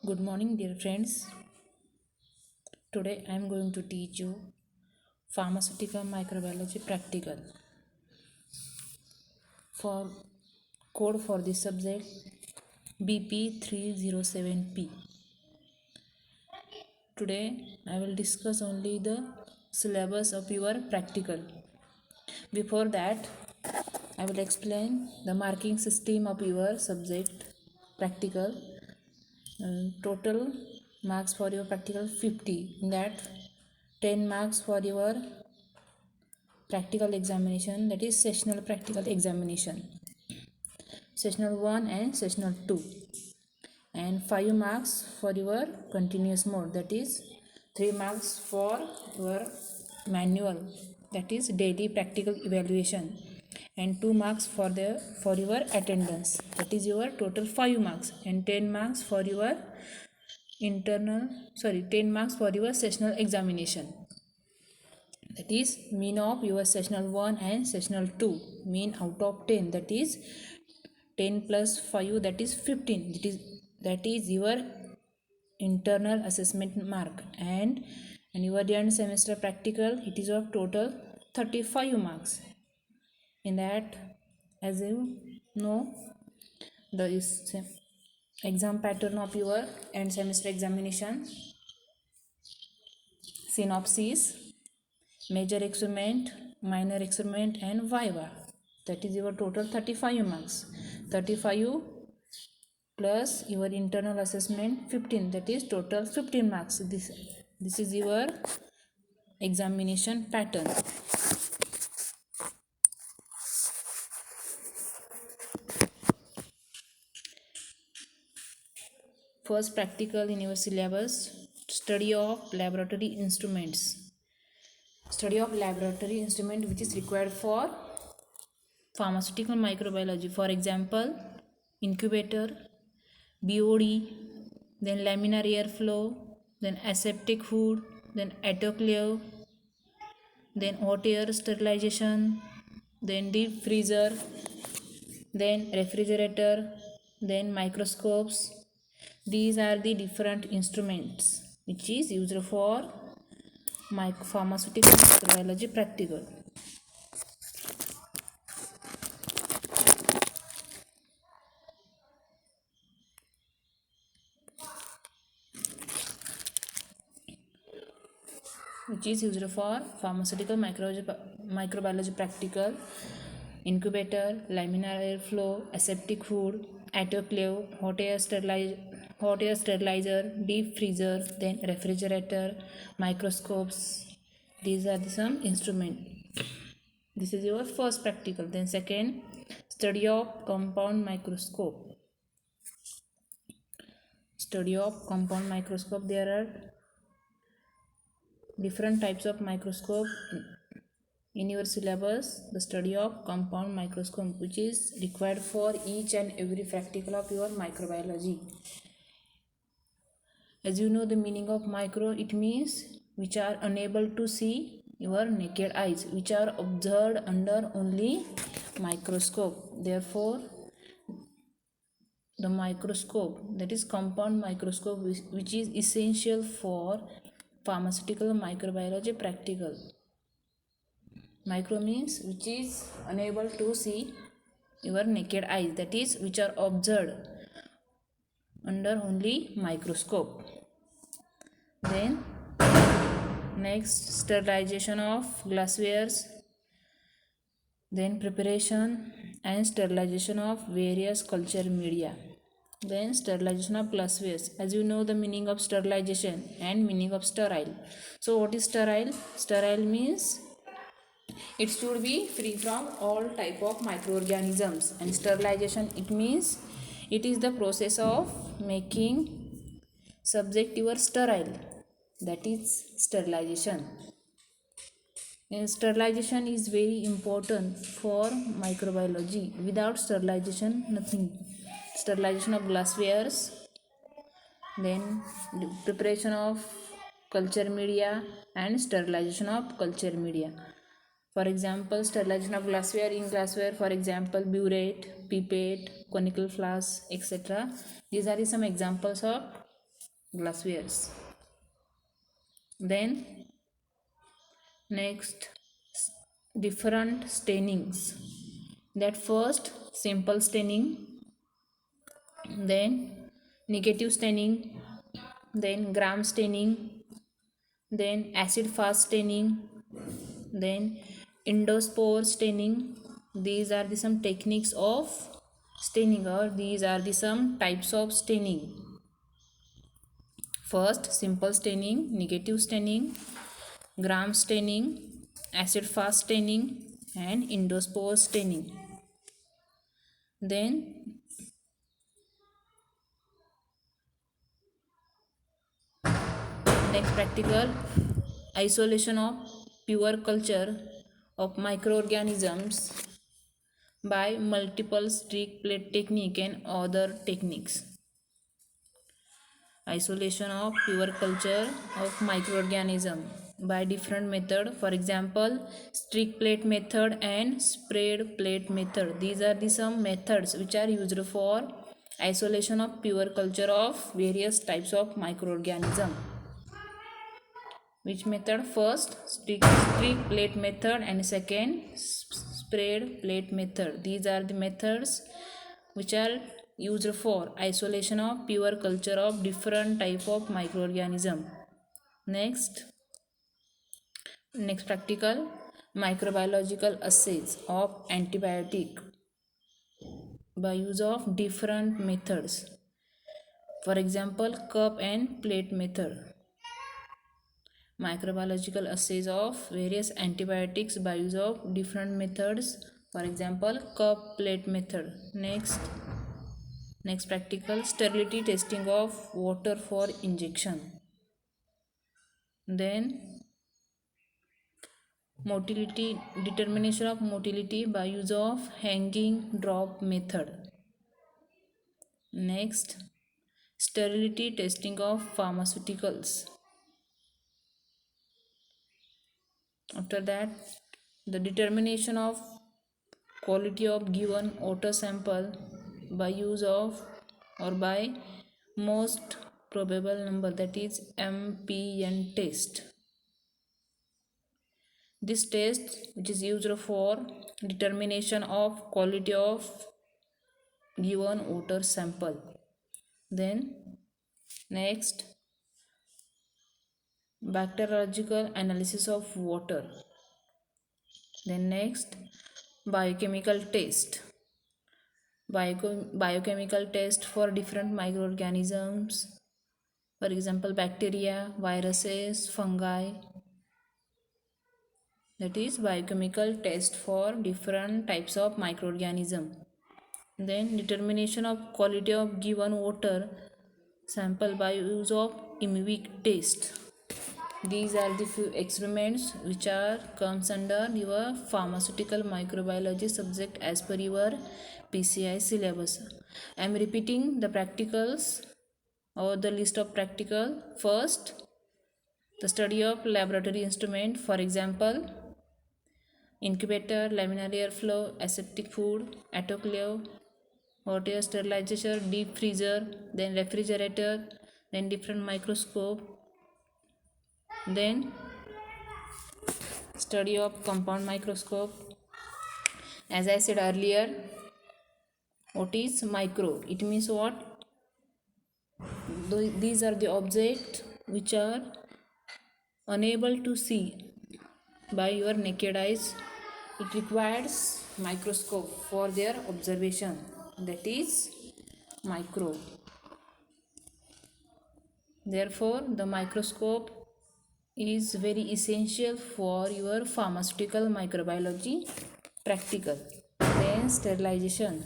Good morning, dear friends. Today I am going to teach you pharmaceutical microbiology practical. For code for this subject BP307P. Today I will discuss only the syllabus of your practical. Before that, I will explain the marking system of your subject practical. Total marks for your practical 50. In that 10 marks for your practical examination, that is sessional practical examination, sessional 1 and sessional 2, and 5 marks for your continuous mode, that is 3 marks for your manual, that is daily practical evaluation, and 2 marks for your attendance, that is your total 5 marks, and 10 marks for your 10 marks for your sessional examination. That is mean of your sessional 1 and sessional 2, mean out of 10, that is 10 plus 5, that is 15, that is your internal assessment mark, and your end semester practical, it is of total 35 marks. In that, as you know, the exam pattern of your end semester examination: synopsis, major experiment, minor experiment, and viva. That is your total 35 marks. 35 plus your internal assessment 15, that is total 15 marks. This is your examination pattern. First practical in your syllabus: study of laboratory instruments. Study of laboratory instrument which is required for pharmaceutical microbiology. For example, incubator, BOD, then laminar airflow, then aseptic hood, then autoclave, then hot air sterilization, then deep freezer, then refrigerator, then microscopes. These are the different instruments which is used for pharmaceutical microbiology practical. Which is used for pharmaceutical microbiology practical: incubator, laminar airflow, aseptic hood, autoclave, hot air sterilizer, deep freezer, then refrigerator, microscopes. These are the some instruments. This is your first practical. Then second, study of compound microscope. Study of compound microscope. There are different types of microscope in your syllabus. The study of compound microscope, which is required for each and every practical of your microbiology. As you know the meaning of micro, it means which are unable to see your naked eyes, which are observed under only microscope. Therefore the microscope, that is compound microscope, which is essential for pharmaceutical microbiology practical. Micro means which is unable to see your naked eyes, that is which are observed under only microscope. Then next, sterilization of glasswares, then preparation and sterilization of various culture media. Then sterilization of glasswares. As you know the meaning of sterilization and meaning of sterile. So what is sterile? Sterile means it should be free from all type of microorganisms, and sterilization, it means it is the process of making subject your sterile, that is sterilization. And sterilization is very important for microbiology. Without sterilization, nothing. Sterilization of glasswares, then preparation of culture media, and sterilization of culture media. For example, sterilization of glassware: in glassware, for example, burette, pipette, conical flask, etc. These are some examples of glasswares. Then next, different stainings. That first simple staining, then negative staining, then gram staining, then acid fast staining, then endospore staining. These are the some techniques of staining, or these are the some types of staining. First simple staining, negative staining, gram staining, acid fast staining, and endospore staining. Then next practical, isolation of pure culture of microorganisms by multiple streak plate technique and other techniques. Isolation of pure culture of microorganism by different method, for example streak plate method and spread plate method. These are the some methods which are used for isolation of pure culture of various types of microorganism. Which method? First streak plate method and second spread plate method. These are the methods which are used for isolation of pure culture of different type of microorganism. Next practical, microbiological assays of antibiotic by use of different methods. For example cup and plate method. Microbiological assays of various antibiotics by use of different methods, for example cup plate method. Next practical, sterility testing of water for injection. Then motility, determination of motility by use of hanging drop method. Next, sterility testing of pharmaceuticals. After that, the determination of quality of given water sample by use of or by most probable number, that is MPN test. This test which is used for determination of quality of given water sample. Then next, bacteriological analysis of water. Then next, biochemical test. Biochemical test for different microorganisms, for example bacteria, viruses, fungi. That is biochemical test for different types of microorganism. Then determination of quality of given water sample by use of IMVIC test. These are the few experiments which are comes under your pharmaceutical microbiology subject as per your PCI syllabus. I am repeating the practicals or the list of practical. First, the study of laboratory instrument, for example incubator, laminar air flow, aseptic food, autoclave, hot air sterilizer, deep freezer, then refrigerator, then different microscope. Then study of compound microscope. As I said earlier, what is micro? It means what? These are the objects which are unable to see by your naked eyes. It requires microscope for their observation. That is micro. Therefore, the microscope is very essential for your pharmaceutical microbiology practical. Then sterilization.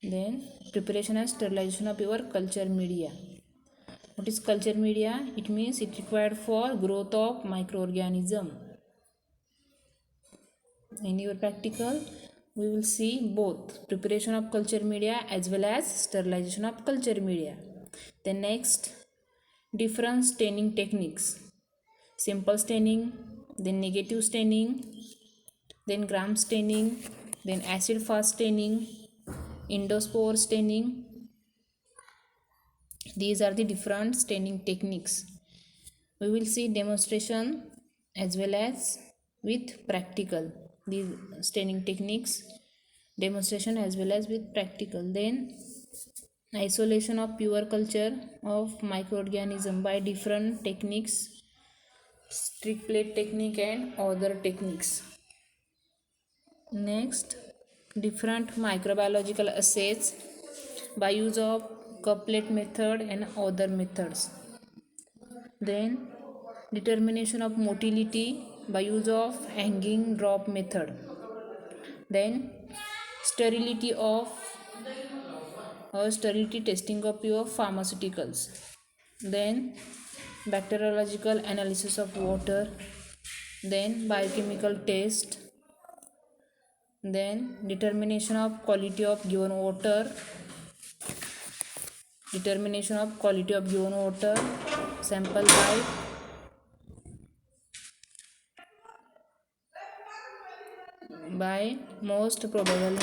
Then preparation and sterilization of your culture media. What is culture media? It means it required for growth of microorganism. In your practical, we will see both preparation of culture media as well as sterilization of culture media. Then next, different staining techniques. Simple staining, then negative staining, then gram staining, then acid fast staining, endospore staining. These are the different staining techniques. We will see demonstration as well as with practical. These staining techniques, demonstration as well as with practical. Then isolation of pure culture of microorganism by different techniques, strict plate technique and other techniques. Next, different microbiological assays by use of couplet method and other methods. Then determination of motility by use of hanging drop method. Then sterility of sterility testing of pure pharmaceuticals. Then bacteriological analysis of water. Then biochemical test. Then determination of quality of given water. Determination of quality of given water. Sample by most probable